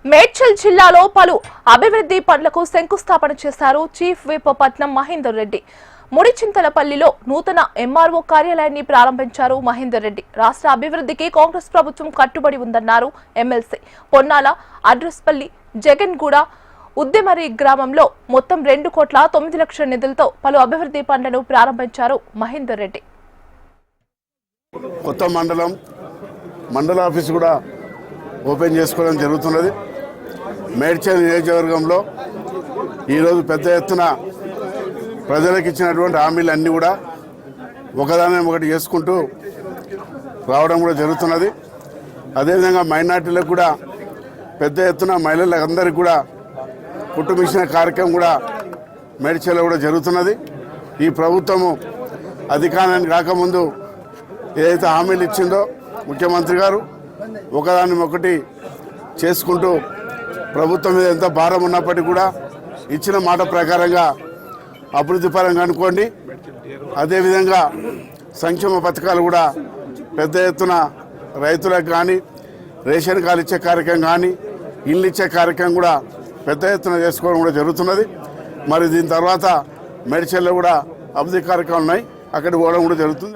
మేడ్చల్ జిల్లాలో పలు అభివృద్ధి పనులకు శంకుస్థాపన చేశారు చీఫ్ విప్ పట్నం మహేందర్ రెడ్డి. ముడిచింతలపల్లిలో నూతన ఎంఆర్ఓ కార్యాలయాన్ని ప్రారంభించారు మహేందర్ రెడ్డి. రాష్ట్ర అభివృద్ధికి కాంగ్రెస్ ప్రభుత్వం కట్టుబడి ఉందన్నారు ఎమ్మెల్సీ. పొన్నాల, అడ్రస్పల్లి, జగన్గూడ, ఉద్దెమరి గ్రామంలో మొత్తం 2,09,00,000 నిధులతో పలు అభివృద్ధి పనులను ప్రారంభించారు మహేందర్ రెడ్డి. కొత్త మండల ఆఫీస్ కూడా ఓపెన్ చేసుకోవడం జరుగుతున్నది. మేడ్చల్ నియోజకవర్గంలో ఈరోజు పెద్ద ఎత్తున ప్రజలకు ఇచ్చినటువంటి హామీలు అన్నీ కూడా ఒకదాని ఒకటి చేసుకుంటూ రావడం కూడా జరుగుతున్నది. అదేవిధంగా మైనార్టీలకు కూడా పెద్ద ఎత్తున మహిళలందరికీ కూడా కుటుంబించిన కార్యక్రమం కూడా మేడ్చల్లో కూడా జరుగుతున్నది. ఈ ప్రభుత్వము అధికారానికి రాకముందు ఏదైతే హామీలు ఇచ్చిందో ముఖ్యమంత్రి గారు ఒకదాన్ని ఒకటి చేసుకుంటూ ప్రభుత్వం మీద ఎంత భారం ఉన్నప్పటికీ కూడా ఇచ్చిన మాట ప్రకారంగా అభివృద్ధి పరంగా అనుకోండి, అదేవిధంగా సంక్షేమ పథకాలు కూడా పెద్ద ఎత్తున రైతులకు కానీ, రేషన్ కార్డు ఇచ్చే కార్యక్రమం కానీ, ఇల్లు ఇచ్చే కార్యక్రమం కూడా పెద్ద ఎత్తున చేసుకోవడం కూడా జరుగుతున్నది. మరి దీని తర్వాత మేడ్చల్లో కూడా అభివృద్ధి కార్యక్రమాలు ఉన్నాయి, అక్కడికి పోవడం కూడా జరుగుతుంది.